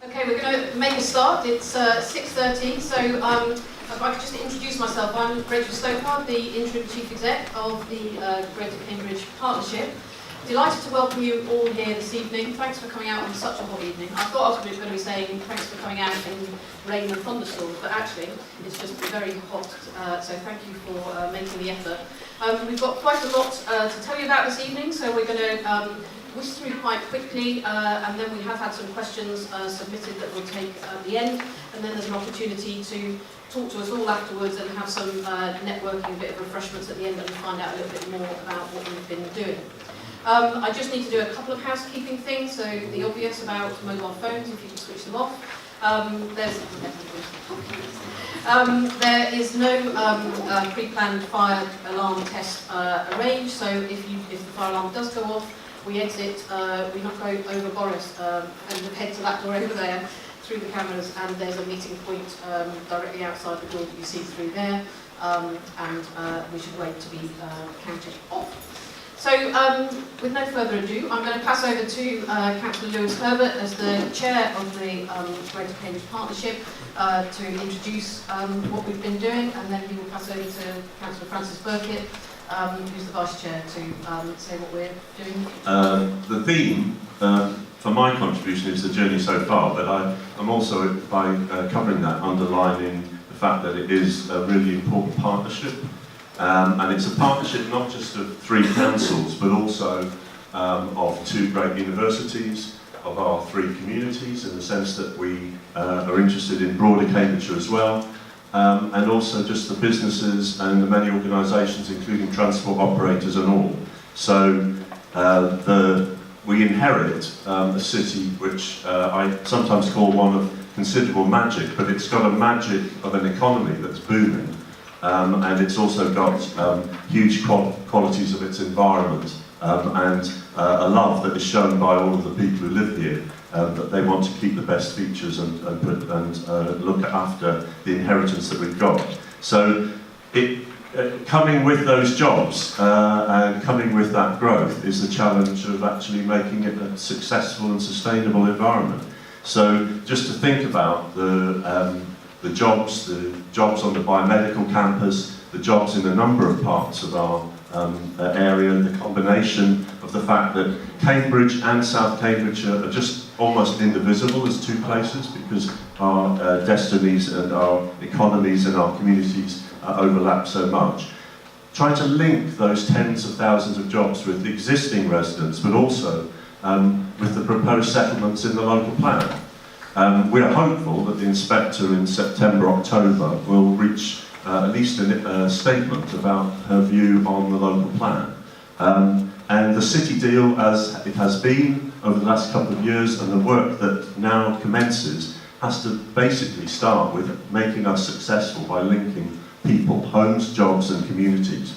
Okay, we're going to make a start. It's 6:30, so if I could just introduce myself. I'm Rachel Stokehard, the Interim Chief Exec of the Greater Cambridge Partnership. Delighted to welcome you all here this evening. Thanks for coming out on such a hot evening. I thought I was going to be saying thanks for coming out in rain and thunderstorms, but actually it's just very hot, so thank you for making the effort. We've got quite a lot to tell you about this evening, so we're going to whisk through quite quickly, and then we have had some questions submitted that we'll take at the end, and then there's an opportunity to talk to us all afterwards and have some networking, a bit of refreshments at the end, and find out a little bit more about what we've been doing. I just need to do a couple of housekeeping things, so the obvious about mobile phones, if you can switch them off. There is no pre-planned fire alarm test arranged, so if the fire alarm does go off, we exit, we knock over Boris and head to that door over there through the cameras, and there's a meeting point directly outside the door that you see through there, and we should wait to be counted off. So, with no further ado, I'm going to pass over to Councillor Herbert as the chair of the Greater Cambridge Partnership to introduce what we've been doing, and then he will pass over to Councillor Burkitt, who's the vice chair, to say what we're doing. The theme for my contribution is the journey so far, but I'm also, by covering that, underlining the fact that it is a really important partnership. And it's a partnership not just of 3 councils, but also of 2 great universities, of our 3 communities, in the sense that we are interested in broader Cambridgeshire as well, and also just the businesses and the many organisations, including transport operators and all. So we inherit a city which I sometimes call one of considerable magic, but it's got a magic of an economy that's booming. And it's also got huge qualities of its environment and a love that is shown by all of the people who live here, that they want to keep the best features and look after the inheritance that we've got. So coming with those jobs and coming with that growth is the challenge of actually making it a successful and sustainable environment. So just to think about the jobs on the biomedical campus, the jobs in a number of parts of our area, and the combination of the fact that Cambridge and South Cambridgeshire are just almost indivisible as 2 places, because our destinies and our economies and our communities overlap so much. Trying to link those tens of thousands of jobs with existing residents, but also with the proposed settlements in the local plan. We are hopeful that the inspector in September, October will reach at least a statement about her view on the local plan. And the city deal, as it has been over the last couple of years, and the work that now commences, has to basically start with making us successful by linking people, homes, jobs and communities.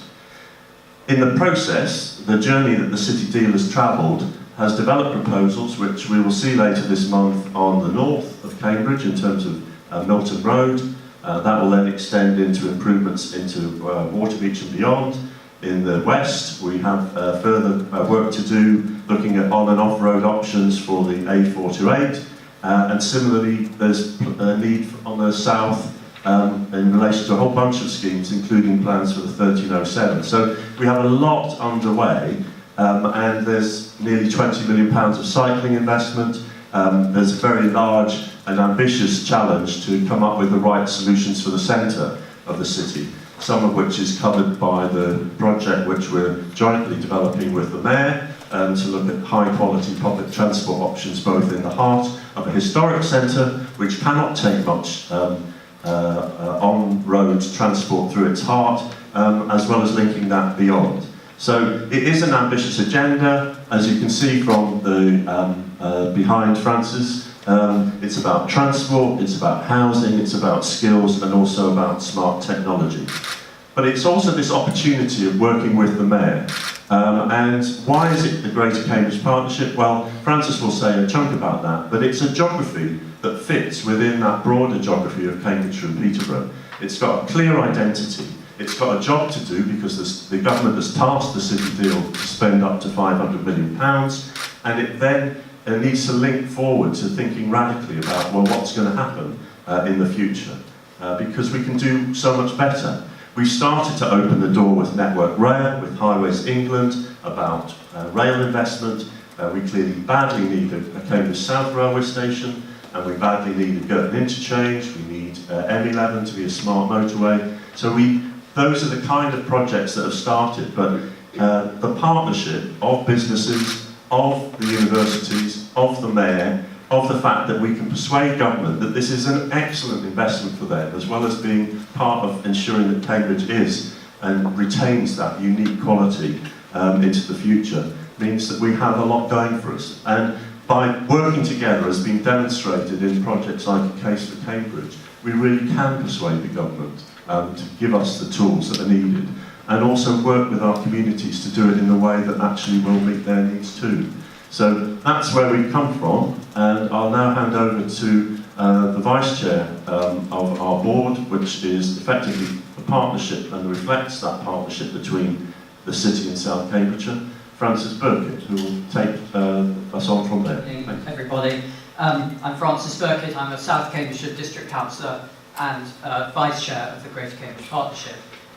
In the process, the journey that the city deal has travelled has developed proposals which we will see later this month on the north of Cambridge in terms of Milton Road. That will then extend into improvements into Waterbeach and beyond. In the west, we have further work to do looking at on and off-road options for the A428, and similarly there's a need on the south in relation to a whole bunch of schemes, including plans for the 1307. So we have a lot underway. And there's nearly £20 million of cycling investment. There's a very large and ambitious challenge to come up with the right solutions for the centre of the city, some of which is covered by the project which we're jointly developing with the Mayor, to look at high quality public transport options both in the heart of a historic centre, which cannot take much on-road transport through its heart, as well as linking that beyond. So it is an ambitious agenda, as you can see from the behind Francis. It's about transport, it's about housing, it's about skills, and also about smart technology. But it's also this opportunity of working with the Mayor. And why is it the Greater Cambridge Partnership? Well, Francis will say a chunk about that, but it's a geography that fits within that broader geography of Cambridgeshire and Peterborough. It's got a clear identity. It's got a job to do because the government has tasked the city deal to spend up to £500 million, and it then it needs to link forward to thinking radically about, well, what's going to happen in the future, because we can do so much better. We started to open the door with Network Rail, with Highways England, about rail investment. We clearly badly need a Cambridge South railway station, and we badly need a Girton interchange. We need M11 to be a smart motorway. So those are the kind of projects that have started, but the partnership of businesses, of the universities, of the mayor, of the fact that we can persuade government that this is an excellent investment for them, as well as being part of ensuring that Cambridge is and retains that unique quality into the future, means that we have a lot going for us. And by working together, as been demonstrated in projects like A Case for Cambridge, we really can persuade the government to give us the tools that are needed, and also work with our communities to do it in a way that actually will meet their needs too. So that's where we've come from, and I'll now hand over to the Vice Chair of our board, which is effectively a partnership and reflects that partnership between the City and South Cambridgeshire, Francis Burkitt, who will take us on from there. Good evening, everybody. I'm Francis Burkitt. I'm a South Cambridgeshire District Councillor and Vice Chair of the Greater Cambridge Partnership.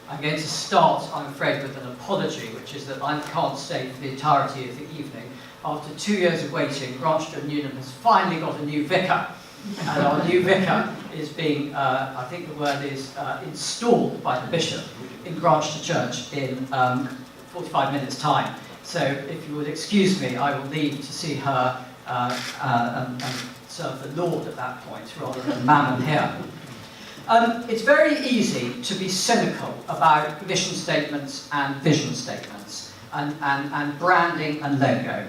I'm going to start, I'm afraid, with an apology, which is that I can't stay for the entirety of the evening. After 2 years of waiting, Granchester and Newnham has finally got a new vicar. And our new vicar is being, I think the word is, installed by the bishop in Granchester Church in 45 minutes' time. So if you would excuse me, I will leave to see her and serve the Lord at that point, rather than Mammon here. It's very easy to be cynical about mission statements and vision statements and branding and logo.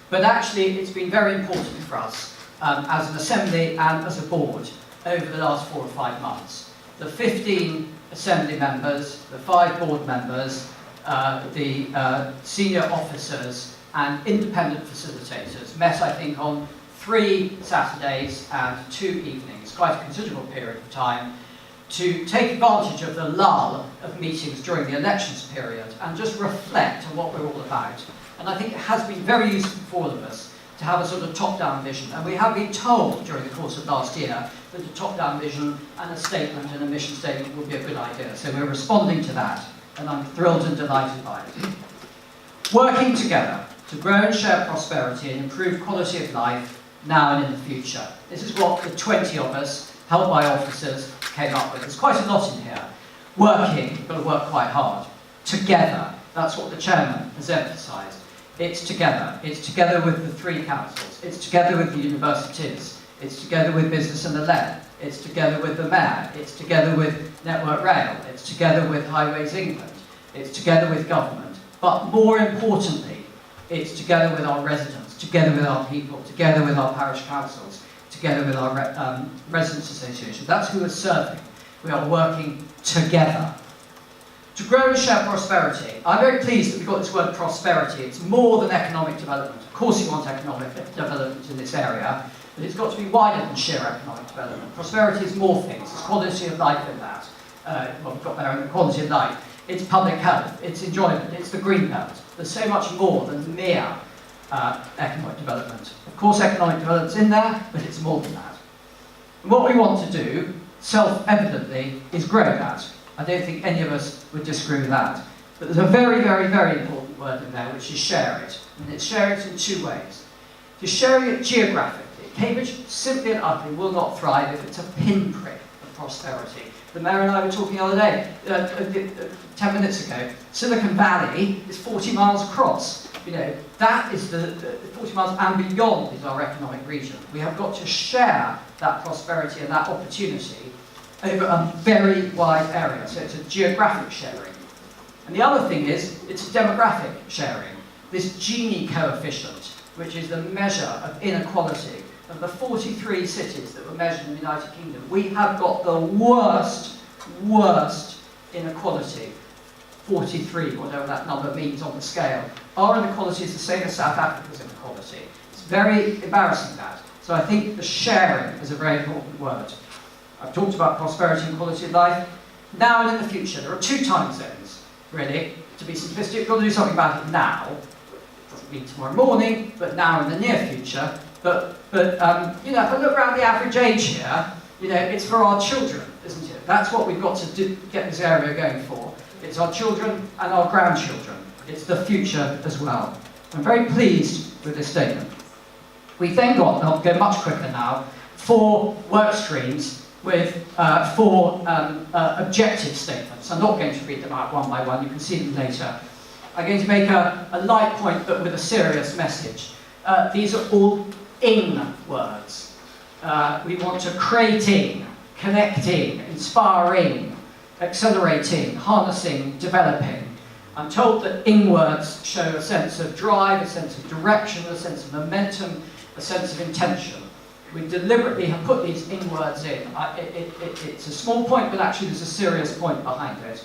But actually, it's been very important for us as an assembly and as a board over the last 4 or 5 months. The 15 assembly members, the 5 board members, the senior officers and independent facilitators met, I think, on 3 Saturdays and 2 evenings, quite a considerable period of time, to take advantage of the lull of meetings during the elections period and just reflect on what we're all about. And I think it has been very useful for all of us to have a sort of top-down vision. And we have been told during the course of last year that a top-down vision and a statement and a mission statement would be a good idea. So we're responding to that, and I'm thrilled and delighted by it. Working together to grow and share prosperity and improve quality of life now and in the future. This is what the 20 of us, helped by officers, came up with. There's quite a lot in here. Working, you've got to work quite hard. Together, that's what the chairman has emphasised. It's together. It's together with the 3 councils. It's together with the universities. It's together with business and the led. It's together with the mayor. It's together with Network Rail. It's together with Highways England. It's together with government. But more importantly, it's together with our residents, together with our people, together with our parish councils, together with our residents' association. That's who we're serving. We are working together. To grow and share prosperity. I'm very pleased that we've got this word prosperity. It's more than economic development. Of course you want economic development in this area, but it's got to be wider than sheer economic development. Prosperity is more things. There's quality of life in that. Well, we've got there in the quality of life. It's public health, it's enjoyment, it's the green belt. There's so much more than mere economic development. Of course economic development's in there, but it's more than that. And what we want to do, self-evidently, is grow that. I don't think any of us would disagree with that. But there's a very, very, very important word in there, which is share it. And it's share it in 2 ways. You're sharing it geographically. Cambridge, simply and utterly, will not thrive if it's a pinprick of prosperity. The mayor and I were talking the other day, 10 minutes ago. Silicon Valley is 40 miles across. You know, that is the 40 miles and beyond is our economic region. We have got to share that prosperity and that opportunity over a very wide area. So it's a geographic sharing. And the other thing is, it's a demographic sharing. This Gini coefficient, which is the measure of inequality of the 43 cities that were measured in the United Kingdom, we have got the worst inequality. 43, whatever that number means on the scale. Our inequality is the same as South Africa's inequality. It's very embarrassing, that. So I think the sharing is a very important word. I've talked about prosperity and quality of life. Now and in the future, there are 2 time zones, really. To be simplistic, you've got to do something about it now. It doesn't doesn't mean tomorrow morning, but now in the near future. But you know, if I look around the average age here, you know, it's for our children, isn't it? That's what we've got to do, get this area going for. It's our children and our grandchildren. It's the future as well. I'm very pleased with this statement. We've then got, and I'll go much quicker now, 4 work streams with 4 objective statements. I'm not going to read them out one by one, you can see them later. I'm going to make a light point but with a serious message. These are all ing words. We want to creating, connecting, inspiring, accelerating, harnessing, developing. I'm told that ing words show a sense of drive, a sense of direction, a sense of momentum, a sense of intention. We deliberately have put these ing words in. It's a small point, but actually there's a serious point behind it.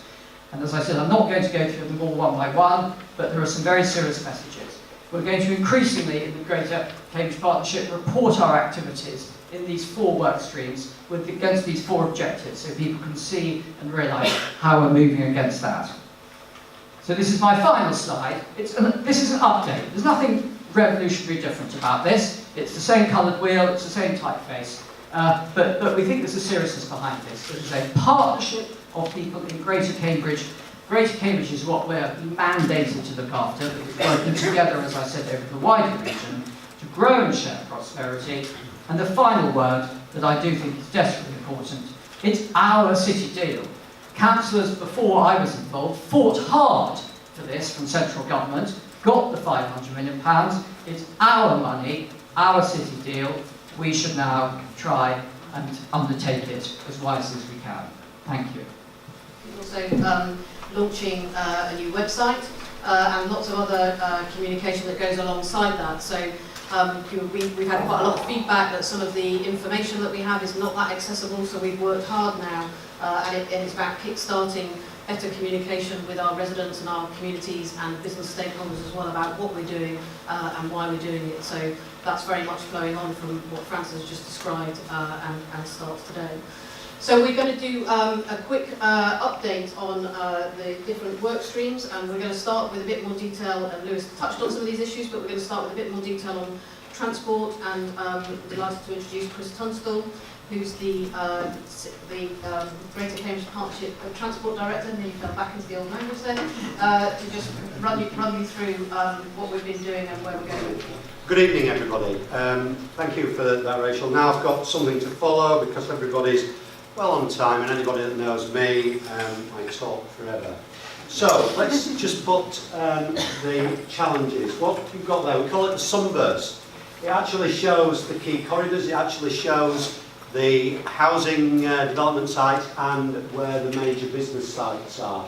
And as I said, I'm not going to go through them all one by one, but there are some very serious messages. We're going to increasingly, in the Greater Cambridge Partnership, report our activities in these 4 work streams against these 4 objectives, so people can see and realise how we're moving against that. So this is my final slide. This is an update. There's nothing revolutionary different about this. It's the same coloured wheel, it's the same typeface, but we think there's a seriousness behind this. This is a partnership of people in Greater Cambridge. Greater Cambridge is what we're mandated to look after, because we're working together, as I said, over the wider region to grow and share prosperity. And the final word that I do think is desperately important, it's our city deal. Councillors, before I was involved, fought hard for this from central government, got the £500 million. It's our money, our city deal. We should now try and undertake it as wisely as we can. Thank you. We're also launching a new website and lots of other communication that goes alongside that. So we've had quite a lot of feedback that some of the information that we have is not that accessible, so we've worked hard now and it's about kick-starting better communication with our residents and our communities and business stakeholders as well about what we're doing and why we're doing it. So that's very much flowing on from what Francis has just described and starts today. So we're going to do a quick update on the different work streams, and we're going to start with a bit more detail, and Lewis touched on some of these issues, but we're going to start with a bit more detail on transport, and delighted to introduce Chris Tunstall, who's the Greater Cambridge Partnership Transport Director, nearly fell back into the old language there, to just run you through what we've been doing and where we're going. Good evening, everybody. Thank you for that, Rachel. Now I've got something to follow because everybody's well on time, and anybody that knows me, I talk forever. So let's just put the challenges. What we've got there, we call it the sunburst. It actually shows the key corridors, it actually shows the housing development sites and where the major business sites are.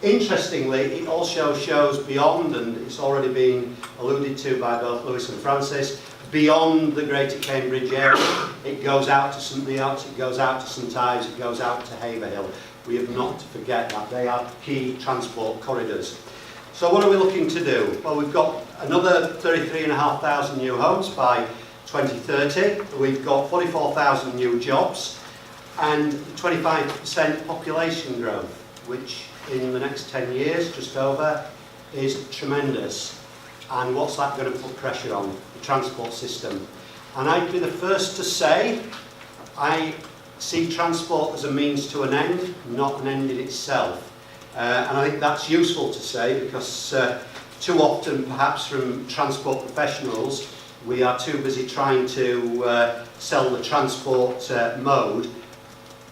Interestingly, it also shows beyond, and it's already been alluded to by both Lewis and Francis, beyond the Greater Cambridge area. It goes out to St Neots, it goes out to St Ives, it goes out to Haverhill. We have not to forget that. They are key transport corridors. So what are we looking to do? Well, we've got another 33,500 new homes by 2030. We've got 44,000 new jobs and 25% population growth, which in the next 10 years, just over, is tremendous. And what's that going to put pressure on? The transport system. And I'd be the first to say, I see transport as a means to an end, not an end in itself. And I think that's useful to say because too often, perhaps from transport professionals, we are too busy trying to sell the transport mode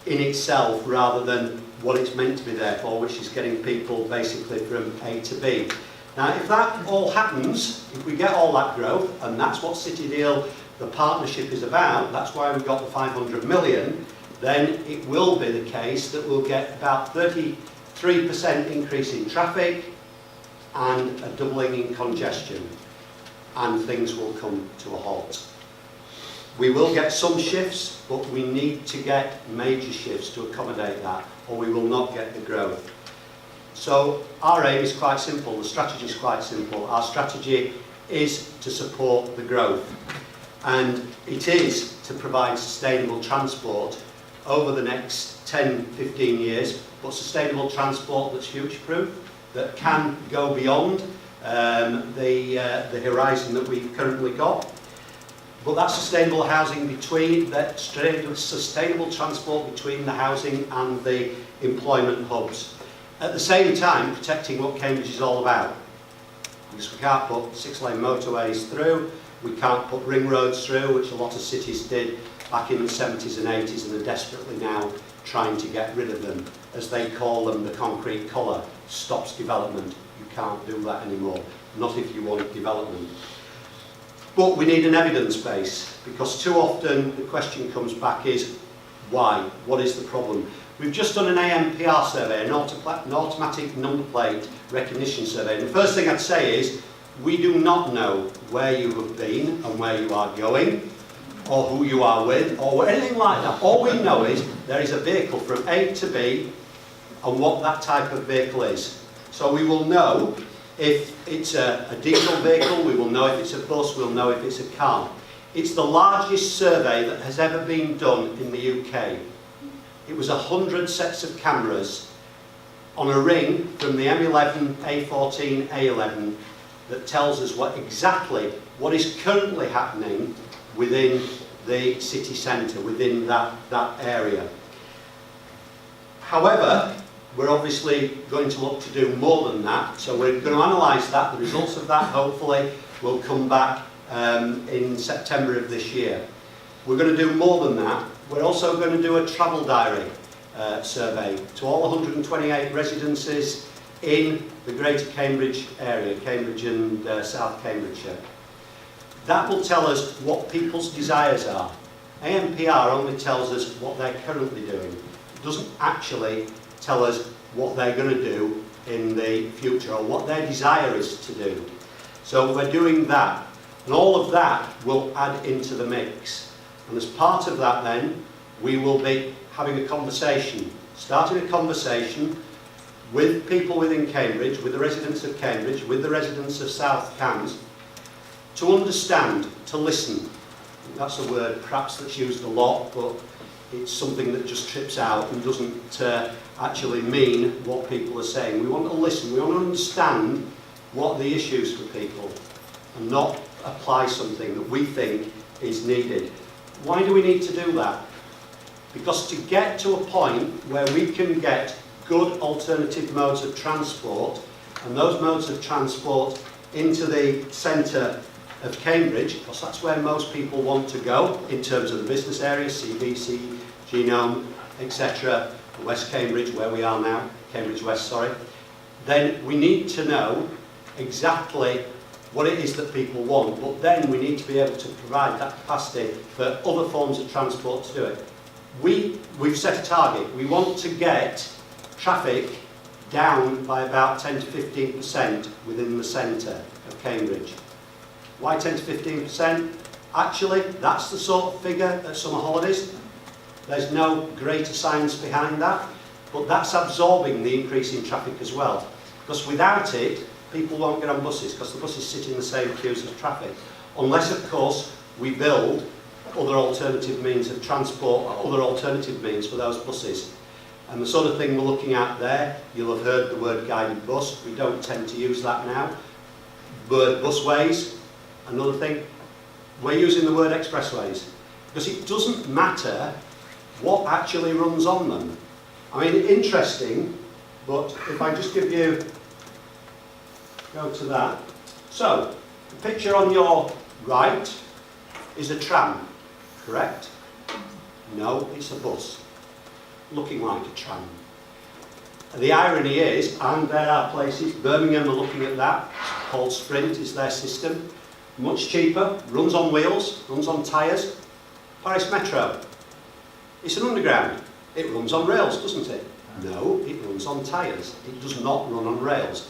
in itself rather than what it's meant to be there for, which is getting people basically from A to B. Now, if that all happens, if we get all that growth, and that's what City Deal, the partnership is about, that's why we've got the 500 million, then it will be the case that we'll get about 33% increase in traffic and a doubling in congestion, and things will come to a halt. We will get some shifts, but we need to get major shifts to accommodate that, or we will not get the growth. So our aim is quite simple, the strategy is quite simple. Our strategy is to support the growth, and it is to provide sustainable transport over the next 10, 15 years, but sustainable transport that's future-proof, that can go beyond the horizon that we've currently got. But that's sustainable housing between, that sustainable transport between the housing and the employment hubs. At the same time, protecting what Cambridge is all about. Because we can't put 6-lane motorways through, we can't put ring roads through, which a lot of cities did back in the 70s and 80s, and are desperately now trying to get rid of them. As they call them, the concrete collar stops development. You can't do that anymore, not if you want development. But we need an evidence base, because too often the question comes back is, why? What is the problem? We've just done an ANPR survey, an automatic number plate recognition survey. And the first thing I'd say is, we do not know where you have been and where you are going, or who you are with, or anything like that. All we know is there is a vehicle from A to B, and what that type of vehicle is. So we will know if it's a diesel vehicle, we will know if it's a bus, we'll know if it's a car. It's the largest survey that has ever been done in the UK. It was 100 sets of cameras on a ring from the M11, A14, A11 that tells us exactly what is currently happening within the city centre, within that area. However, we're obviously going to look to do more than that, so we're going to analyse that. The results of that hopefully will come back in September of this year. We're going to do more than that. We're also going to do a travel diary survey to all 128 residences in the Greater Cambridge area, Cambridge and South Cambridgeshire. That will tell us what people's desires are. ANPR only tells us what they're currently doing. It doesn't actually tell us what they're going to do in the future, or what their desire is to do. So we're doing that, and all of that will add into the mix. And as part of that then, we will be having a conversation, starting a conversation with people within Cambridge, with the residents of Cambridge, with the residents of South Cambs, to understand, to listen. That's a word perhaps that's used a lot, but it's something that just trips out and doesn't actually mean what people are saying. We want to listen, we want to understand what are the issues for people, and not apply something that we think is needed. Why do we need to do that? Because to get to a point where we can get good alternative modes of transport, and those modes of transport into the centre of Cambridge, because that's where most people want to go in terms of the business areas, CBC, Genome, etc., West Cambridge, where we are now, Cambridge West, sorry, then we need to know exactly what it is that people want, but then we need to be able to provide that capacity for other forms of transport to do it. We've set a target. We want to get traffic down by about 10 to 15% within the centre of Cambridge. Why 10 to 15%? Actually, that's the sort of figure at summer holidays. There's no greater science behind that, but that's absorbing the increase in traffic as well. Because without it, people won't get on buses, because the buses sit in the same queues as traffic. Unless, of course, we build other alternative means of transport, other alternative means for those buses. And the sort of thing we're looking at there, you'll have heard the word guided bus. We don't tend to use that now. Word busways, another thing. We're using the word expressways, because it doesn't matter what actually runs on them. I mean, interesting, but if I just give you, go to that. So, the picture on your right is a tram, correct? No, it's a bus, looking like a tram. The irony is, and there are places, Birmingham are looking at that, called Sprint is their system, much cheaper, runs on wheels, runs on tyres. Paris Metro, it's an underground, it runs on rails, doesn't it? No, it runs on tyres, it does not run on rails.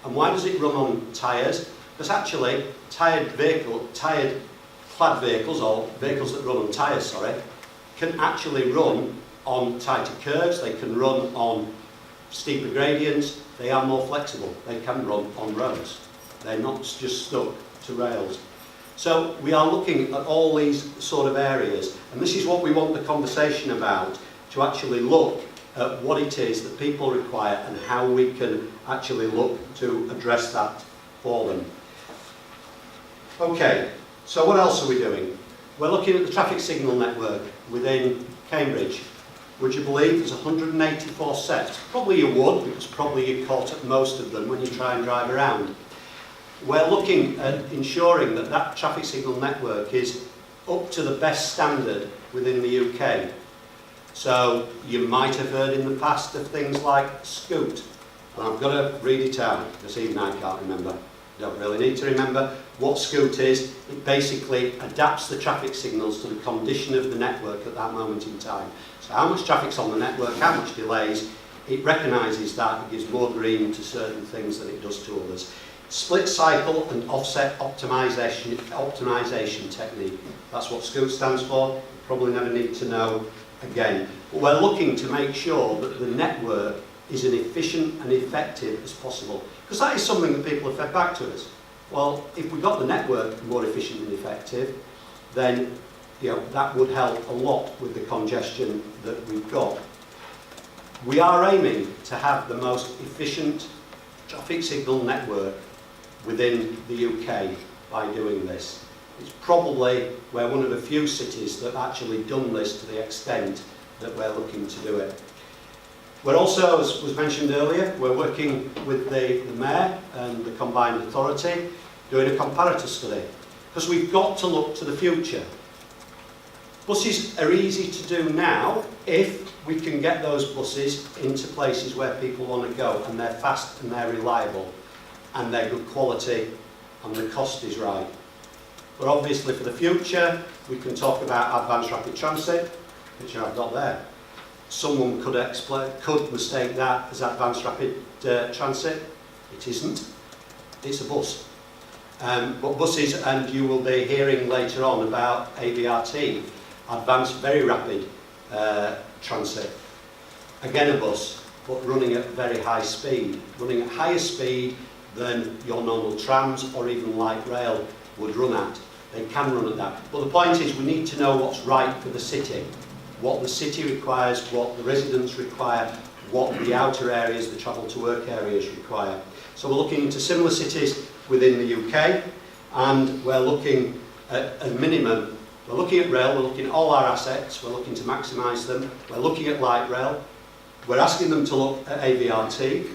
And why does it run on tyres? Because actually, tyred clad vehicles, or vehicles that run on tyres, sorry, can actually run on tighter curves, they can run on steeper gradients, they are more flexible, they can run on roads. They're not just stuck to rails. So we are looking at all these sort of areas, and this is what we want the conversation about, to actually look at what it is that people require and how we can actually look to address that for them. Okay, so what else are we doing? We're looking at the traffic signal network within Cambridge. Would you believe there's 184 sets? Probably you would, because probably you caught at most of them when you try and drive around. We're looking at ensuring that that traffic signal network is up to the best standard within the UK. So you might have heard in the past of things like Scoot. And I've got to read it out, because even I can't remember. Don't really need to remember what Scoot is. It basically adapts the traffic signals to the condition of the network at that moment in time. So how much traffic's on the network, how much delays, it recognises that, it gives more green to certain things than it does to others. Split cycle and offset optimisation technique. That's what Scoot stands for. You probably never need to know again. But we're looking to make sure that the network is as efficient and effective as possible. Because that is something that people have fed back to us. Well, if we got the network more efficient and effective, then that would help a lot with the congestion that we've got. We are aiming to have the most efficient traffic signal network within the UK by doing this. It's probably we're one of the few cities that have actually done this to the extent that we're looking to do it. We're also, as was mentioned earlier, we're working with the Mayor and the Combined Authority doing a comparator study, because we've got to look to the future. Buses are easy to do now if we can get those buses into places where people want to go, and they're fast and they're reliable and they're good quality and the cost is right. But obviously for the future we can talk about advanced rapid transit, which I've got there. Someone could mistake that as advanced rapid transit. It isn't. It's a bus. But buses, and you will be hearing later on about ABRT, advanced very rapid transit. Again a bus, but running at very high speed. Running at higher speed than your normal trams or even light rail would run at. They can run at that. But the point is we need to know what's right for the city. What the city requires, what the residents require, what the outer areas, the travel to work areas require. So we're looking into similar cities within the UK, and we're looking at a minimum. We're looking at rail, we're looking at all our assets, we're looking to maximise them, we're looking at light rail, we're asking them to look at ABRT,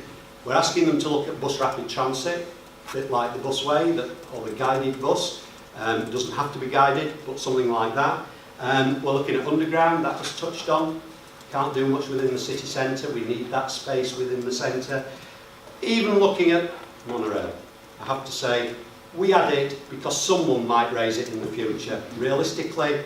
we're asking them to look at bus rapid transit, a bit like the busway or the guided bus. It doesn't have to be guided, but something like that. We're looking at underground, that was touched on. Can't do much within the city centre, we need that space within the centre. Even looking at monorail, I have to say, we had it because someone might raise it in the future. Realistically,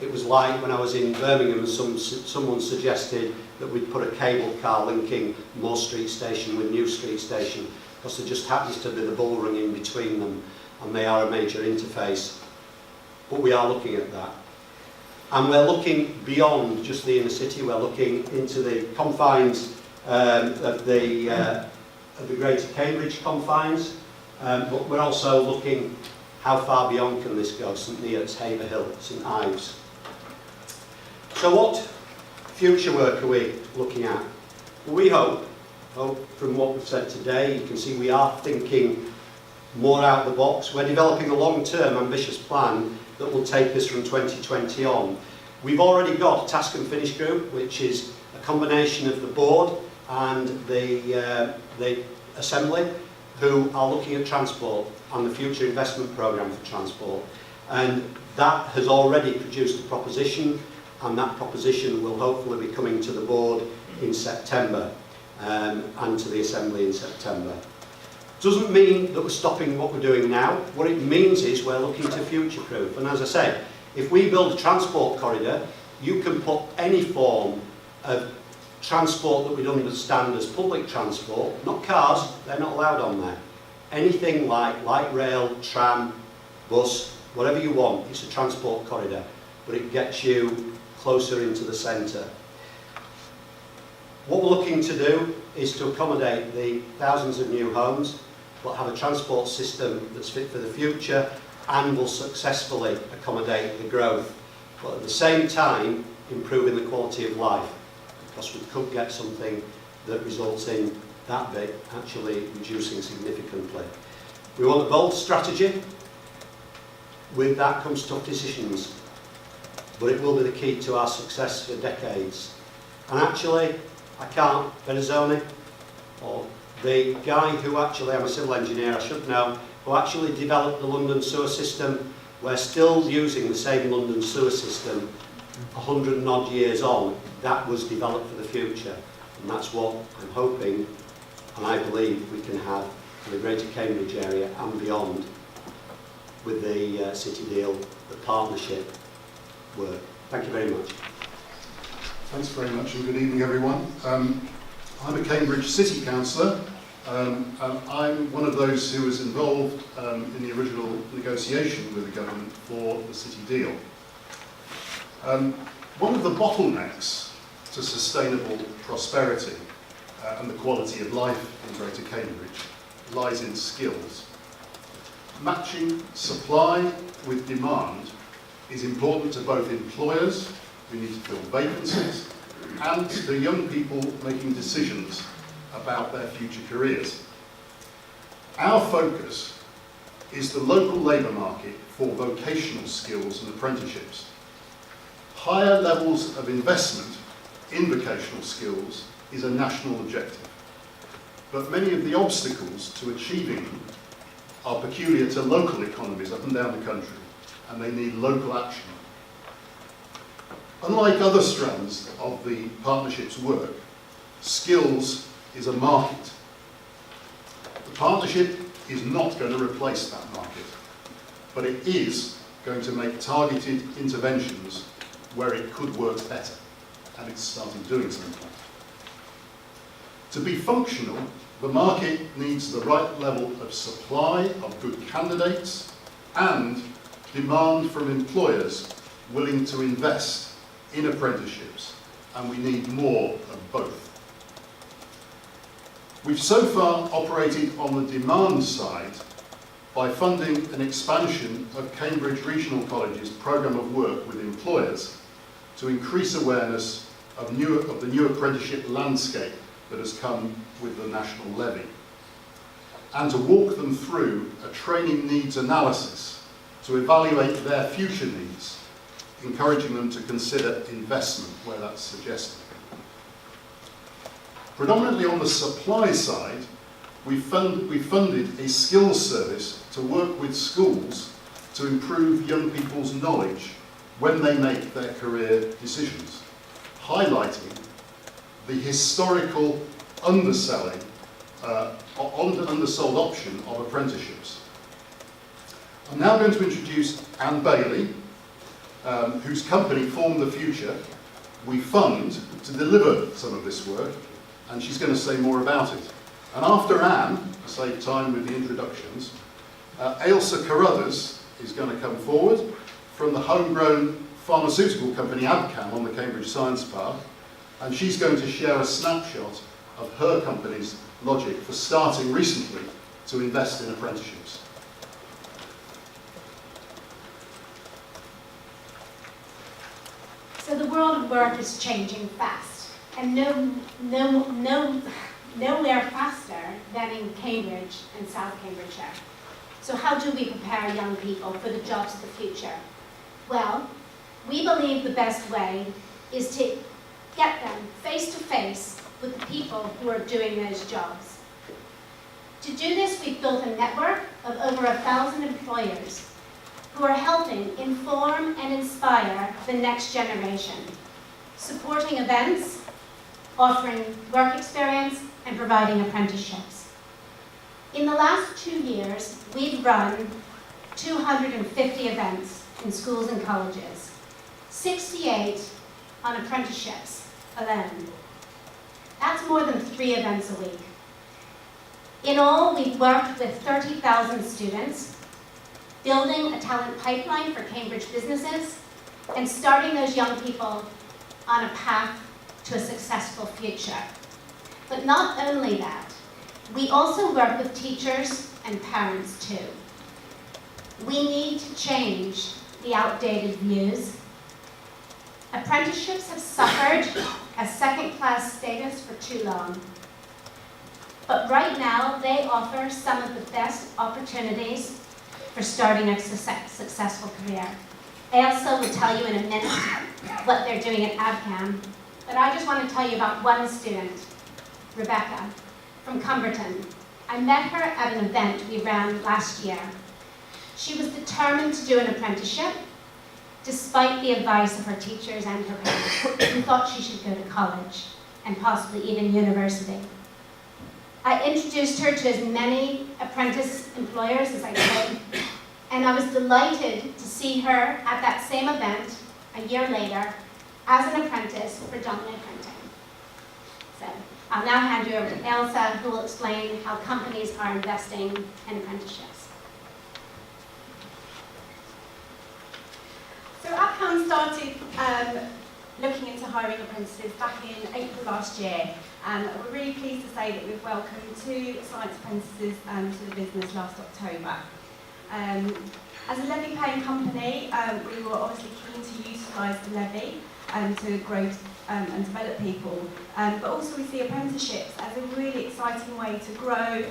it was like when I was in Birmingham and someone suggested that we'd put a cable car linking Moore Street Station with New Street Station, because there just happens to be the bull ring in between them, and they are a major interface. But we are looking at that. And we're looking beyond just the inner city, we're looking into the confines of the Greater Cambridge confines, but we're also looking how far beyond can this go, St Neots, Haverhill, St Ives. So what future work are we looking at? Well, we hope from what we've said today, you can see we are thinking more out of the box. We're developing a long-term ambitious plan that will take us from 2020 on. We've already got a task and finish group, which is a combination of the board and the assembly, who are looking at transport and the future investment programme for transport. And that has already produced a proposition, and that proposition will hopefully be coming to the board in September and to the assembly in September. Doesn't mean that we're stopping what we're doing now. What it means is we're looking to future-proof. And as I said, if we build a transport corridor, you can put any form of transport that we'd understand as public transport, not cars, they're not allowed on there. Anything like light rail, tram, bus, whatever you want, it's a transport corridor, but it gets you closer into the centre. What we're looking to do is to accommodate the thousands of new homes, but have a transport system that's fit for the future and will successfully accommodate the growth, but at the same time improving the quality of life, because we could get something that results in that bit actually reducing significantly. We want a bold strategy. With that comes tough decisions, but it will be the key to our success for decades. And actually, I can't, Benazzoni, or the guy who actually, I'm a civil engineer, I should know, who actually developed the London sewer system, we're still using the same London sewer system 100 and odd years on. That was developed for the future, and that's what I'm hoping, and I believe we can have for the Greater Cambridge area and beyond with the city deal, the partnership work. Thank you very much. Thanks very much and good evening everyone. I'm a Cambridge City Councillor and I'm one of those who was involved in the original negotiation with the government for the city deal. One of the bottlenecks to sustainable prosperity and the quality of life in Greater Cambridge lies in skills. Matching supply with demand is important to both employers who need to fill vacancies and to young people making decisions about their future careers. Our focus is the local labour market for vocational skills and apprenticeships. Higher levels of investment in vocational skills is a national objective, but many of the obstacles to achieving them are peculiar to local economies up and down the country, and they need local action. Unlike other strands of the partnership's work, skills is a market. The partnership is not going to replace that market, but it is going to make targeted interventions where it could work better, and it's started doing something. To be functional, the market needs the right level of supply of good candidates and demand from employers willing to invest in apprenticeships, and we need more of both. We've so far operated on the demand side by funding an expansion of Cambridge Regional College's programme of work with employers to increase awareness of the new apprenticeship landscape that has come with the national levy, and to walk them through a training needs analysis to evaluate their future needs, encouraging them to consider investment where that's suggested. Predominantly on the supply side, we funded a skills service to work with schools to improve young people's knowledge when they make their career decisions, highlighting the historical undersold option of apprenticeships. I'm now going to introduce Anne Bailey, whose company Form the Future we fund to deliver some of this work, and she's going to say more about it. And after Anne, to save time with the introductions, Ailsa Carruthers is going to come forward from the homegrown pharmaceutical company AbCam on the Cambridge Science Park, and she's going to share a snapshot of her company's logic for starting recently to invest in apprenticeships. So the world of work is changing fast, and nowhere faster than in Cambridge and South Cambridgeshire. So how do we prepare young people for the jobs of the future? Well, we believe the best way is to get them face to face with the people who are doing those jobs. To do this, we've built a network of over 1,000 employers who are helping inform and inspire the next generation, supporting events, offering work experience, and providing apprenticeships. In the last 2 years, we've run 250 events in schools and colleges, 68 on apprenticeships alone. That's more than 3 events a week. In all, we've worked with 30,000 students, building a talent pipeline for Cambridge businesses, and starting those young people on a path to a successful future. But not only that, we also work with teachers and parents too. We need to change the outdated views. Apprenticeships have suffered a second-class status for too long. But right now, they offer some of the best opportunities for starting a successful career. Ailsa will tell you in a minute what they're doing at AbCam, but I just want to tell you about one student, Rebecca, from Cumberton. I met her at an event we ran last year. She was determined to do an apprenticeship, despite the advice of her teachers and her parents, who thought she should go to college and possibly even university. I introduced her to as many apprentice employers as I could, and I was delighted to see her at that same event a year later as an apprentice for dominant printing. So I'll now hand you over to Ailsa, who will explain how companies are investing in apprenticeships. So AbCam started looking into hiring apprentices back in April last year, and we're really pleased to say that we've welcomed 2 science apprentices to the business last October. As a levy-paying company, we were obviously keen to utilise the levy to grow and develop people, but also we see apprenticeships as a really exciting way to grow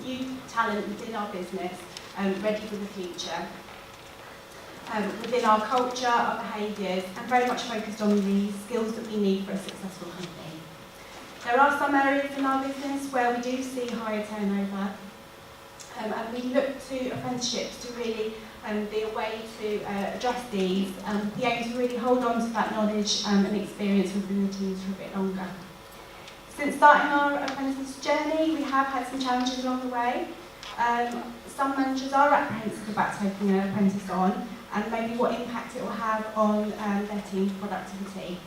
new talent within our business, ready for the future. Within our culture, our behaviours, and very much focused on the skills that we need for a successful company. There are some areas in our business where we do see higher turnover, and we look to apprenticeships to really be a way to address these, the aim to really hold on to that knowledge and experience within the teams for a bit longer. Since starting our apprentice journey, we have had some challenges along the way. Some managers are apprehensive about taking an apprentice on, and maybe what impact it will have on their team's productivity.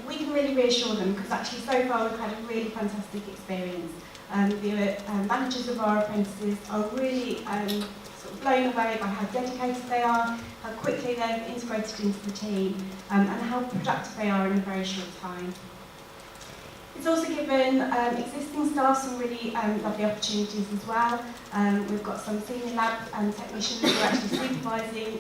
We can really reassure them, because actually so far we've had a really fantastic experience. The managers of our apprentices are really sort of blown away by how dedicated they are, how quickly they've integrated into the team, and how productive they are in a very short time. It's also given existing staff some really lovely opportunities as well. We've got some senior lab technicians who are actually supervising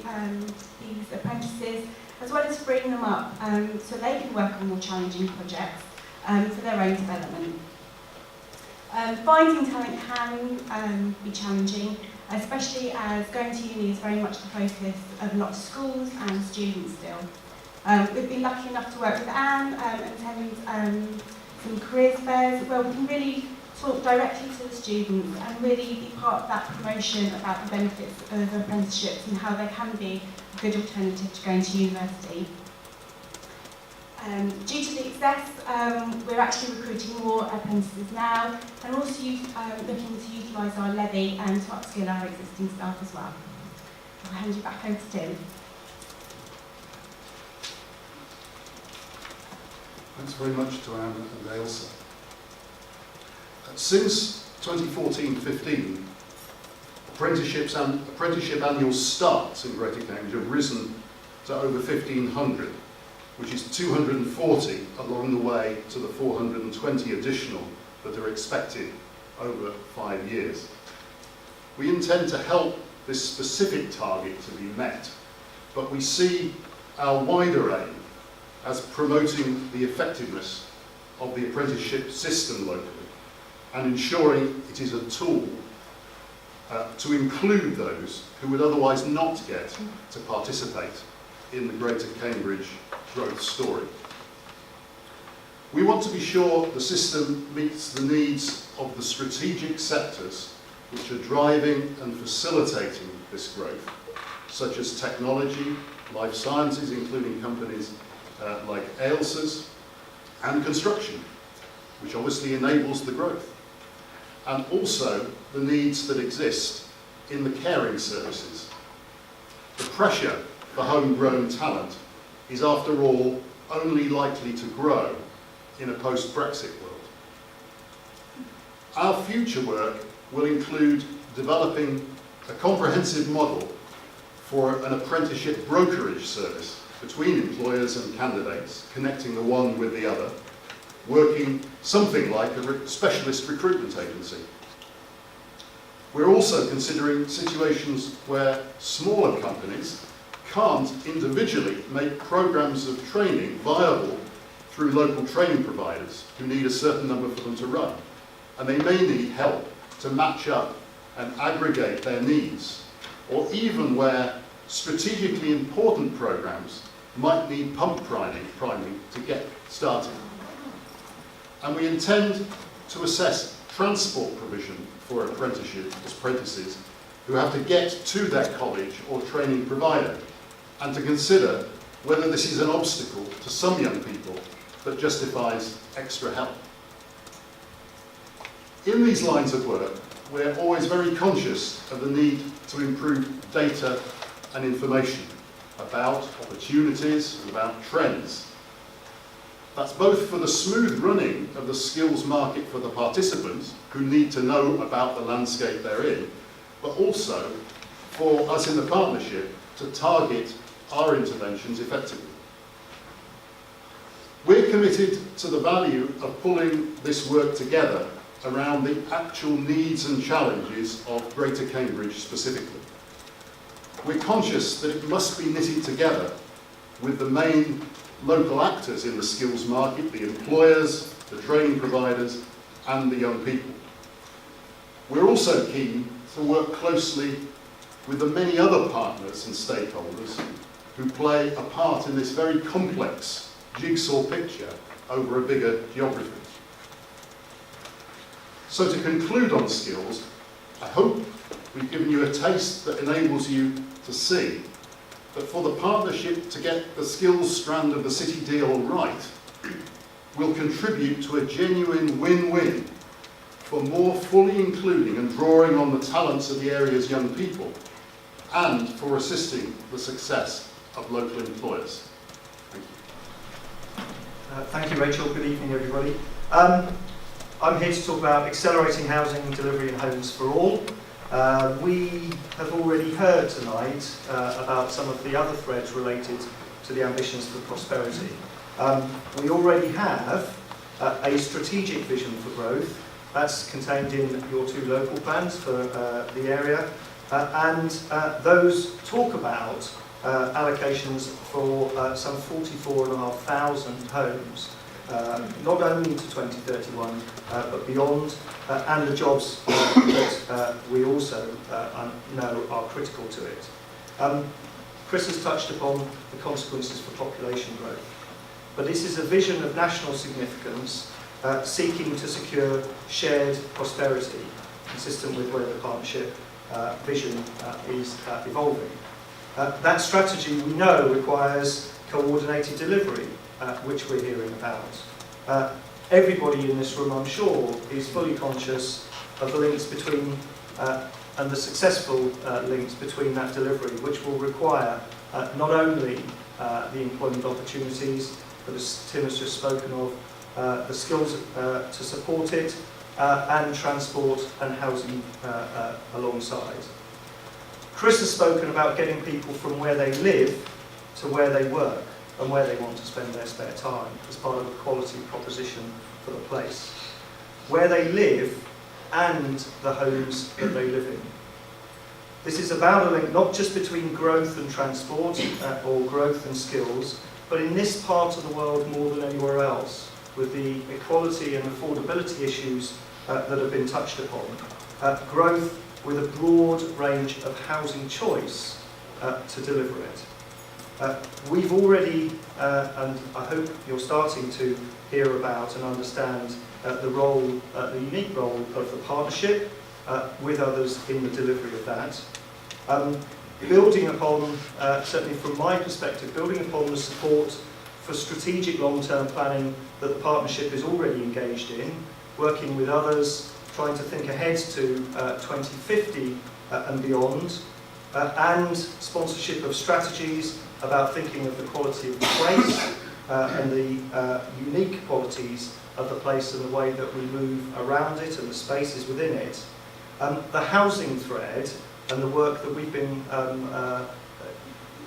these apprentices, as well as freeing them up so they can work on more challenging projects for their own development. Finding talent can be challenging, especially as going to uni is very much the focus of a lot of schools and students still. We've been lucky enough to work with Anne and attend some careers fairs where we can really talk directly to the students and really be part of that promotion about the benefits of apprenticeships and how they can be a good alternative to going to university. Due to the success, we're actually recruiting more apprentices now, and also looking to utilise our levy and to upskill our existing staff as well. I'll hand you back over to Tim. Thanks very much to Anne and Ailsa. Since 2014-15, apprenticeship annual starts in Greater Cambridge have risen to over 1,500, which is 240 along the way to the 420 additional that are expected over 5 years. We intend to help this specific target to be met, but we see our wider aim as promoting the effectiveness of the apprenticeship system locally and ensuring it is a tool to include those who would otherwise not get to participate in the Greater Cambridge growth story. We want to be sure the system meets the needs of the strategic sectors which are driving and facilitating this growth, such as technology, life sciences, including companies like Ailsa's, and construction, which obviously enables the growth, and also the needs that exist in the caring services. The pressure for homegrown talent is, after all, only likely to grow in a post-Brexit world. Our future work will include developing a comprehensive model for an apprenticeship brokerage service between employers and candidates, connecting the one with the other, working something like a specialist recruitment agency. We're also considering situations where smaller companies can't individually make programs of training viable through local training providers who need a certain number for them to run. and they may need help to match up and aggregate their needs, or even where strategically important programmes might need pump priming to get started. And we intend to assess transport provision for apprentices who have to get to their college or training provider, and to consider whether this is an obstacle to some young people that justifies extra help. In these lines of work, we're always very conscious of the need to improve data and information about opportunities and about trends. That's both for the smooth running of the skills market for the participants who need to know about the landscape they're in, but also for us in the partnership to target our interventions effectively. We're committed to the value of pulling this work together around the actual needs and challenges of Greater Cambridge specifically. We're conscious that it must be knitted together with the main local actors in the skills market, the employers, the training providers, and the young people. We're also keen to work closely with the many other partners and stakeholders who play a part in this very complex jigsaw picture over a bigger geography. So to conclude on skills, I hope we've given you a taste that enables you to see that for the partnership to get the skills strand of the city deal right, will contribute to a genuine win-win for more fully including and drawing on the talents of the area's young people, and for assisting the success of local employers. Thank you. Thank you, Rachel. Good evening, everybody. I'm here to talk about accelerating housing delivery in homes for all. We have already heard tonight about some of the other threads related to the ambitions for prosperity. We already have a strategic vision for growth. That's contained in your two local plans for the area. And those talk about allocations for some 44,500 homes, not only to 2031, but beyond, and the jobs that we also know are critical to it. Chris has touched upon the consequences for population growth, but this is a vision of national significance, seeking to secure shared prosperity, consistent with where the partnership vision is evolving. That strategy, we know, requires coordinated delivery, which we're hearing about. Everybody in this room, I'm sure, is fully conscious of the links between, and the successful links between that delivery, which will require not only the employment opportunities, but as Tim has just spoken of, the skills to support it, and transport and housing alongside. Chris has spoken about getting people from where they live to where they work and where they want to spend their spare time as part of a quality proposition for the place. Where they live and the homes that they live in. This is about a link not just between growth and transport or growth and skills, but in this part of the world more than anywhere else, with the equality and affordability issues that have been touched upon. Growth with a broad range of housing choice to deliver it. We've already, and I hope you're starting to hear about and understand the role, the unique role of the partnership with others in the delivery of that. Building upon, certainly from my perspective, building upon the support for strategic long-term planning that the partnership is already engaged in, working with others, trying to think ahead to 2050 and beyond, and sponsorship of strategies about thinking of the quality of the place and the unique qualities of the place and the way that we move around it and the spaces within it. The housing thread and the work that we've been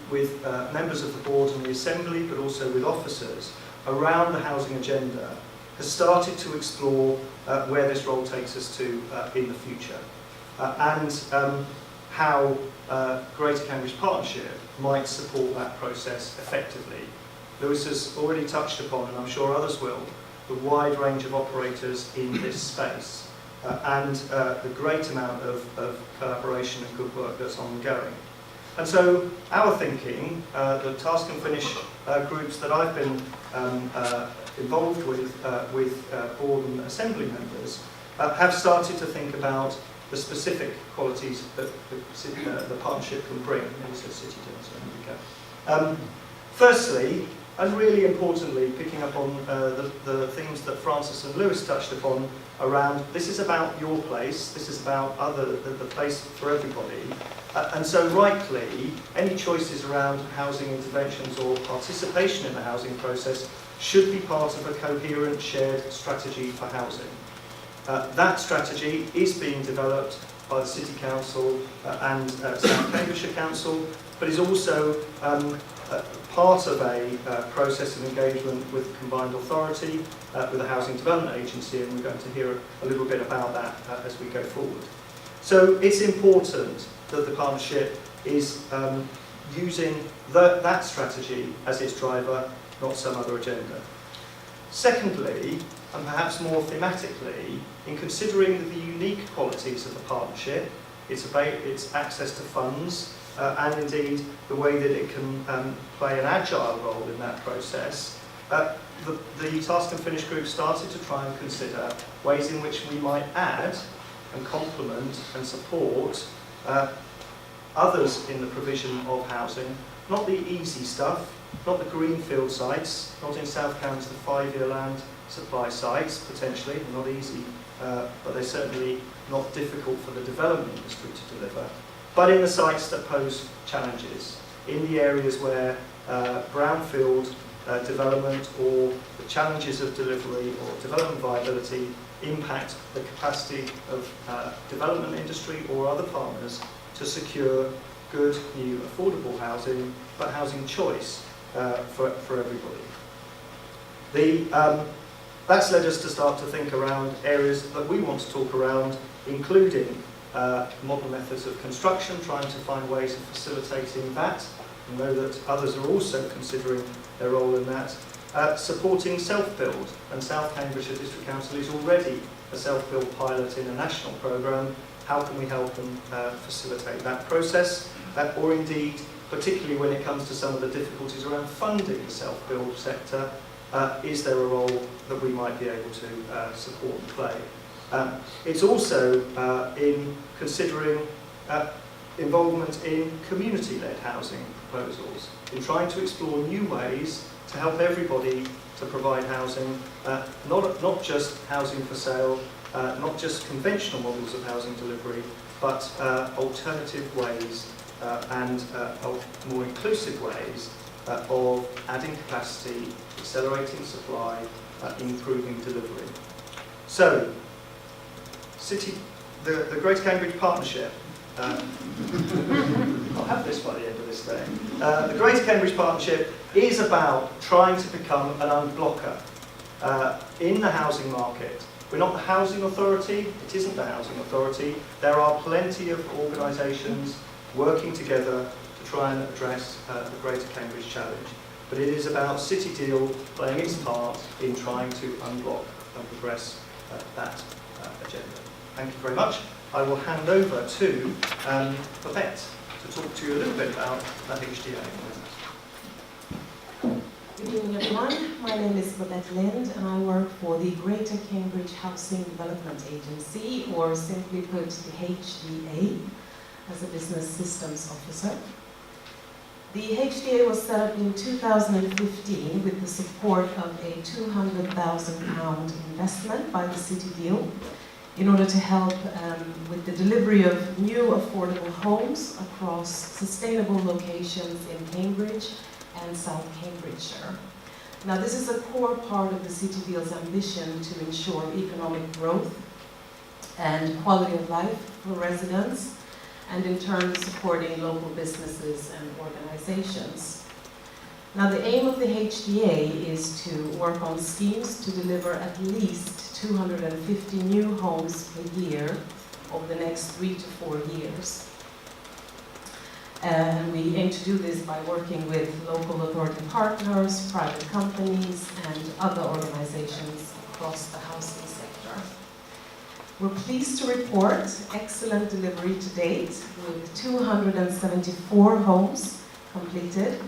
with members of the board and the Assembly, but also with officers around the housing agenda, has started to explore where this role takes us to in the future, and how Greater Cambridge Partnership might support that process effectively. Lewis has already touched upon, and I'm sure others will, the wide range of operators in this space. and the great amount of collaboration and good work that's ongoing. And so our thinking, the task and finish groups that I've been involved with board and assembly members, have started to think about the specific qualities that the partnership can bring. Also city deals, there we go. Firstly, and really importantly, picking up on the themes that Francis and Lewis touched upon around, this is about your place, this is about the place for everybody. And so rightly, any choices around housing interventions or participation in the housing process should be part of a coherent shared strategy for housing. That strategy is being developed by the City Council and South Cambridgeshire Council, but is also part of a process of engagement with the Combined Authority, with the Housing Development Agency, and we're going to hear a little bit about that as we go forward. So it's important that the partnership is using that strategy as its driver, not some other agenda. Secondly, and perhaps more thematically, in considering the unique qualities of the partnership, its access to funds, and indeed the way that it can play an agile role in that process, the Task and Finish group started to try and consider ways in which we might add and complement and support others in the provision of housing, not the easy stuff, not the greenfield sites, not in South Cambs the 5-year land supply sites, potentially, not easy, but they're certainly not difficult for the development industry to deliver, but in the sites that pose challenges, in the areas where brownfield development or the challenges of delivery or development viability impact the capacity of development industry or other partners to secure good, new, affordable housing, but housing choice for everybody. That's led us to start to think around areas that we want to talk around, including modern methods of construction, trying to find ways of facilitating that. I know that others are also considering their role in that. Supporting self-build, and South Cambridgeshire District Council is already a self-build pilot in a national programme. How can we help and facilitate that process? Or indeed, particularly when it comes to some of the difficulties around funding the self-build sector, is there a role that we might be able to support and play? It's also in considering involvement in community-led housing proposals, in trying to explore new ways to help everybody to provide housing, not just housing for sale, not just conventional models of housing delivery, but alternative ways and more inclusive ways of adding capacity, accelerating supply, improving delivery. So, the Greater Cambridge Partnership, I'll have this by the end of this day. The Greater Cambridge Partnership is about trying to become an unblocker in the housing market. We're not the housing authority, it isn't the housing authority. There are plenty of organisations working together to try and address the Greater Cambridge challenge. But it is about City Deal playing its part in trying to unblock and progress that agenda. Thank you very much. I will hand over to Babette to talk to you a little bit about that HDA. Good evening, everyone. My name is Babette Lind, and I work for the Greater Cambridge Housing Development Agency, or simply put, the HDA, as a business systems officer. The HDA was set up in 2015 with the support of a £200,000 investment by the City Deal in order to help with the delivery of new affordable homes across sustainable locations in Cambridge and South Cambridgeshire. Now, this is a core part of the City Deal's ambition to ensure economic growth and quality of life for residents, and in turn supporting local businesses and organizations. Now, the aim of the HDA is to work on schemes to deliver at least 250 new homes per year over the next 3 to 4 years. And we aim to do this by working with local authority partners, private companies, and other organizations across the housing sector. We're pleased to report excellent delivery to date, with 274 homes completed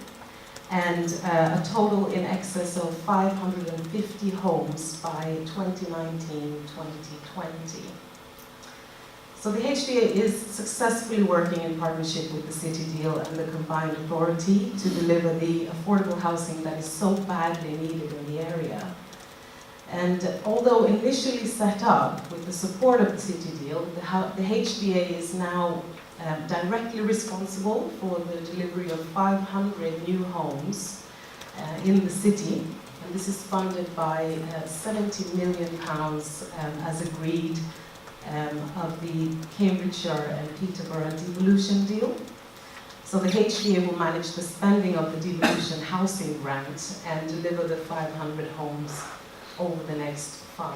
and a total in excess of 550 homes by 2019-2020. So the HDA is successfully working in partnership with the City Deal and the combined authority to deliver the affordable housing that is so badly needed in the area. And although initially set up with the support of the City Deal, the HDA is now directly responsible for the delivery of 500 new homes in the city. And this is funded by £70 million as agreed of the Cambridgeshire and Peterborough devolution deal. So the HDA will manage the spending of the devolution housing grant and deliver the 500 homes over the next 5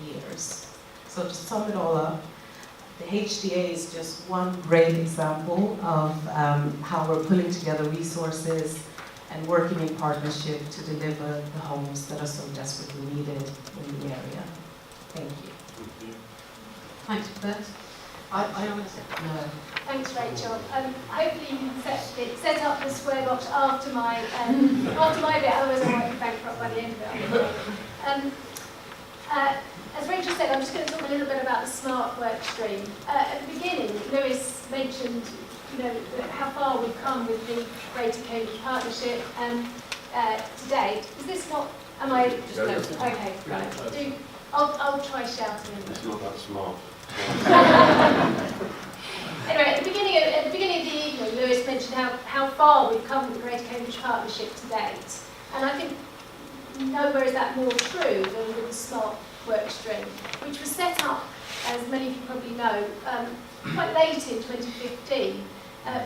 years. So to sum it all up, the HDA is just one great example of how we're pulling together resources and working in partnership to deliver the homes that are so desperately needed in the area. Thank you. Thanks, Babette. I don't want to say no. Thanks, Rachel. Hopefully you can set up the square box after my bit, otherwise I might be bankrupt by the end of it. As Rachel said, I'm just going to talk a little bit about the smart work stream. At the beginning, Lewis mentioned, how far we've come with the Greater Cambridge Partnership to date. Is this not? Am I just okay? Right. I'll try shouting. It's not that smart. Anyway, at the beginning of the evening, Lewis mentioned how far we've come with the Greater Cambridge Partnership to date, and I think nowhere is that more true than with the smart work stream, which was set up, as many of you probably know, quite late in 2015,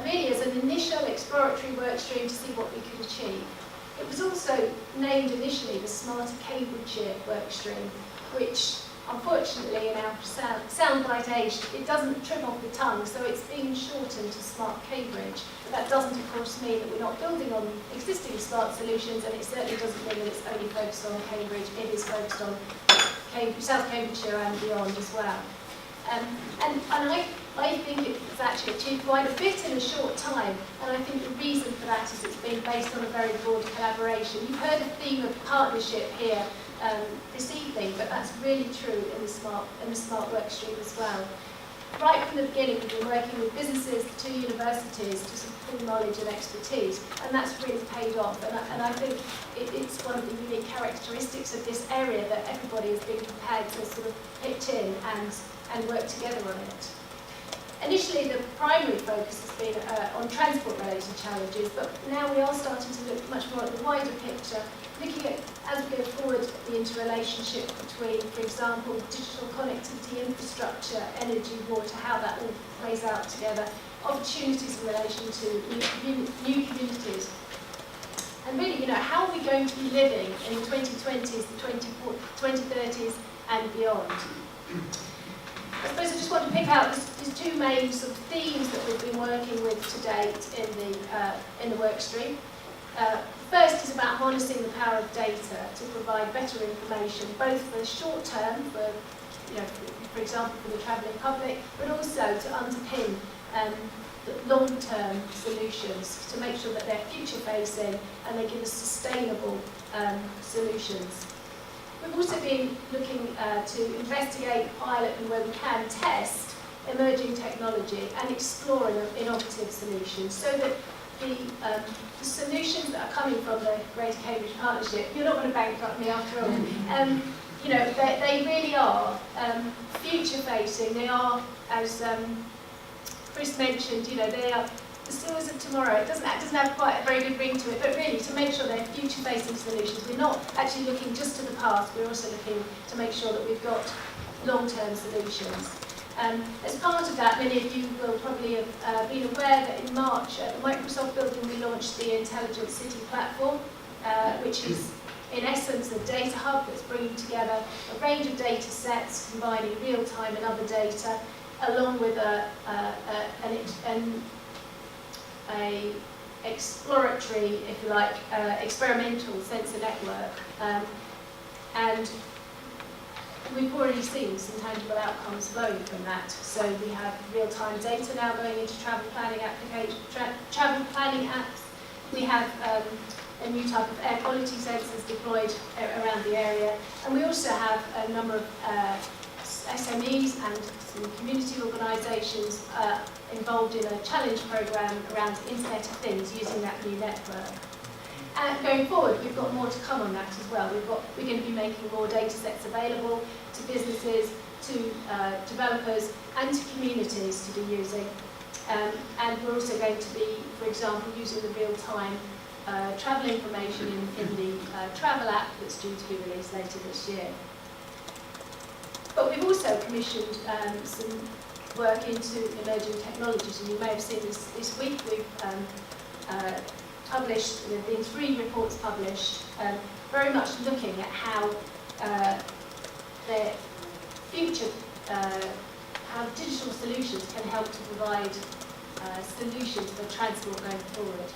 really as an initial exploratory work stream to see what we could achieve. It was also named initially the Smarter Cambridgeshire work stream, which unfortunately in our soundbite age, it doesn't trip off the tongue, so it's been shortened to Smart Cambridge. But that doesn't, of course, mean that we're not building on existing smart solutions, and it certainly doesn't mean that it's only focused on Cambridge. It is focused on South Cambridgeshire and beyond as well. And I think it's actually achieved quite a bit in a short time, and I think the reason for that is it's been based on a very broad collaboration. You've heard the theme of partnership here this evening, but that's really true in the smart work stream as well. Right from the beginning, we've been working with businesses, the two universities, to some full knowledge and expertise, and that's really paid off. And I think it's one of the unique characteristics of this area that everybody has been prepared to sort of pitch in and work together on it. Initially, the primary focus has been on transport-related challenges, but now we are starting to look much more at the wider picture, looking at, as we go forward, the interrelationship between, for example, digital connectivity, infrastructure, energy, water, how that all plays out together, opportunities in relation to new communities. And really, how are we going to be living in the 2020s, the 2030s, and beyond? I suppose I just want to pick out these two main sort of themes that we've been working with to date in the work stream. First is about harnessing the power of data to provide better information, both for the short term, for example, for the travelling public, but also to underpin long-term solutions to make sure that they're future-facing and they give us sustainable solutions. We've also been looking to investigate, pilot, and where we can test emerging technology and explore innovative solutions, so that the solutions that are coming from the Greater Cambridge Partnership, you're not going to bankrupt me after all, they really are future-facing. They are, as Chris mentioned, they are the stewards of tomorrow. It doesn't have quite a very good ring to it, but really to make sure they're future-facing solutions. We're not actually looking just to the past, we're also looking to make sure that we've got long-term solutions. As part of that, many of you will probably have been aware that in March at the Microsoft building we launched the Intelligent City platform, which is in essence a data hub that's bringing together a range of data sets, combining real-time and other data, along with an exploratory, if you like, experimental sensor network. And We've already seen some tangible outcomes flowing from that. So we have real-time data now going into travel planning travel planning apps. We have a new type of air quality sensors deployed around the area, and we also have a number of SMEs and some community organisations involved in a challenge programme around Internet of Things using that new network. And going forward, we've got more to come on that as well. We're going to be making more data sets available to businesses, to developers, and to communities to be using. And we're also going to be, for example, using the real-time travel information in the travel app that's due to be released later this year. But we've also commissioned some work into emerging technologies, and you may have seen this week. We've published, there have been 3 reports published, very much looking at how the future, how digital solutions can help to provide solutions for transport going forward.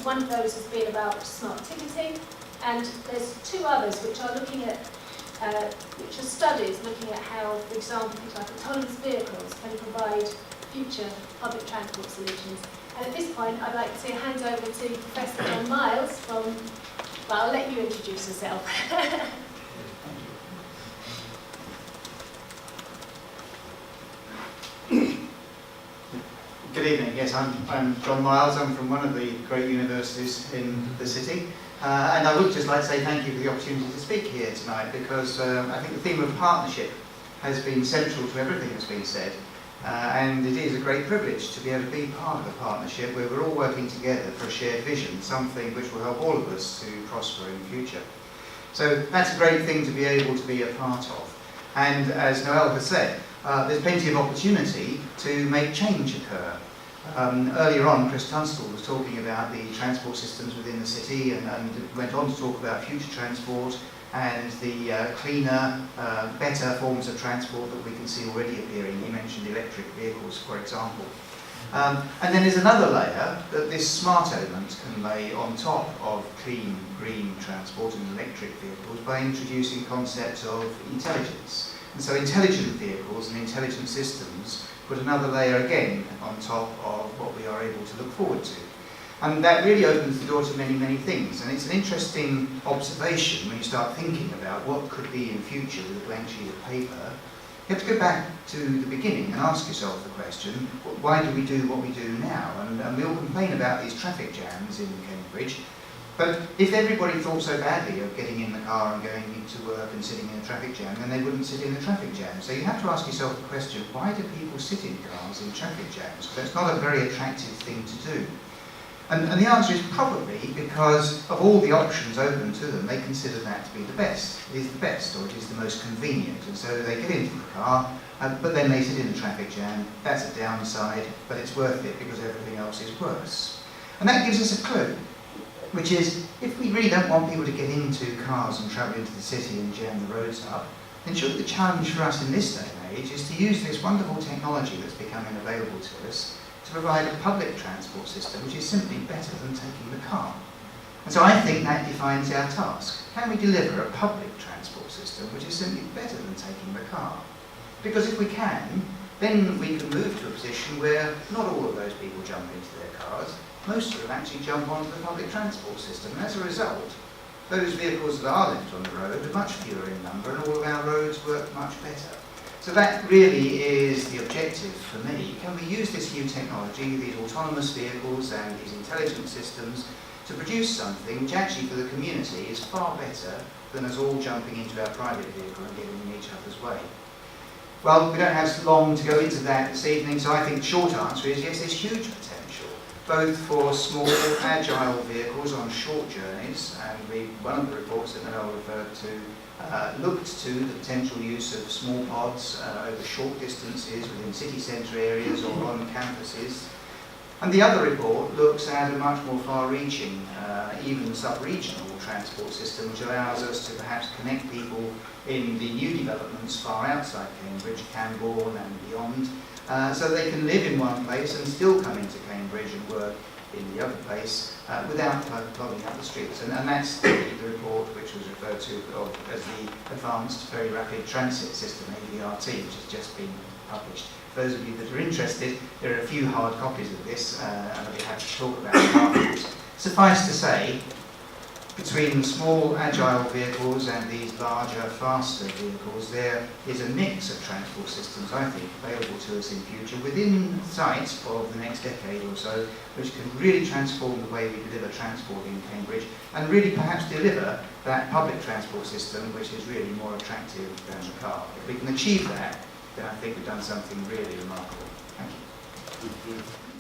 One of those has been about smart ticketing, and there's 2 others which are looking at, which are studies looking at how, for example, things like autonomous vehicles can provide future public transport solutions. And at this point, I'd like to hand over to Professor John Miles from, well, I'll let you introduce yourself. Good evening. Yes, I'm John Miles. I'm from one of the great universities in the city. And I would just like to say thank you for the opportunity to speak here tonight, because I think the theme of partnership has been central to everything that's been said. And it is a great privilege to be able to be part of a partnership where we're all working together for a shared vision, something which will help all of us to prosper in the future. So that's a great thing to be able to be a part of. And as Noelle has said, there's plenty of opportunity to make change occur. Earlier on, Chris Tunstall was talking about the transport systems within the city and went on to talk about future transport and the cleaner, better forms of transport that we can see already appearing. He mentioned electric vehicles, for example. And then there's another layer that this smart element can lay on top of clean, green transport and electric vehicles by introducing concepts of intelligence. And so intelligent vehicles and intelligent systems put another layer again on top of what we are able to look forward to. And that really opens the door to many, many things. And it's an interesting observation when you start thinking about what could be in future with a blank sheet of paper. You have to go back to the beginning and ask yourself the question, why do we do what we do now? And we all complain about these traffic jams in Cambridge. But if everybody thought so badly of getting in the car and going into work and sitting in a traffic jam, then they wouldn't sit in a traffic jam. So you have to ask yourself the question, why do people sit in cars in traffic jams? Because it's not a very attractive thing to do. And the answer is probably because of all the options open to them, they consider that to be the best. It is the best, or it is the most convenient. And so they get into the car, but then they sit in the traffic jam. That's a downside, but it's worth it because everything else is worse. And that gives us a clue, which is, if we really don't want people to get into cars and travel into the city and jam the roads up, then surely the challenge for us in this day and age is to use this wonderful technology that's becoming available to us to provide a public transport system which is simply better than taking the car. And so I think that defines our task. Can we deliver a public transport system which is simply better than taking the car? Because if we can, then we can move to a position where not all of those people jump into their cars, most of them actually jump onto the public transport system. And as a result, those vehicles that are left on the road are much fewer in number and all of our roads work much better. So that really is the objective for me. Can we use this new technology, these autonomous vehicles and these intelligent systems, to produce something which actually for the community is far better than us all jumping into our private vehicle and getting in each other's way? Well, we don't have long to go into that this evening, so I think the short answer is yes, there's huge potential, both for small, agile vehicles on short journeys, and one of the reports that Noelle referred to looked to the potential use of small pods over short distances within city centre areas or on campuses. And the other report looks at a much more far-reaching, even sub-regional transport system which allows us to perhaps connect people in the new developments far outside Cambridge, Camborne and beyond, so they can live in one place and still come into Cambridge and work in the other place without clogging up the streets. And that's the report which was referred to as the Advanced Very Rapid Transit System, AVRT, which has just been published. For those of you that are interested, there are a few hard copies of this, and I'll be happy to talk about it afterwards. Suffice to say, between small, agile vehicles and these larger, faster vehicles, there is a mix of transport systems, I think, available to us in future within sight of the next decade or so, which can really transform the way we deliver transport in Cambridge and really perhaps deliver that public transport system which is really more attractive than the car. If we can achieve that, then I think we've done something really remarkable. Thank you.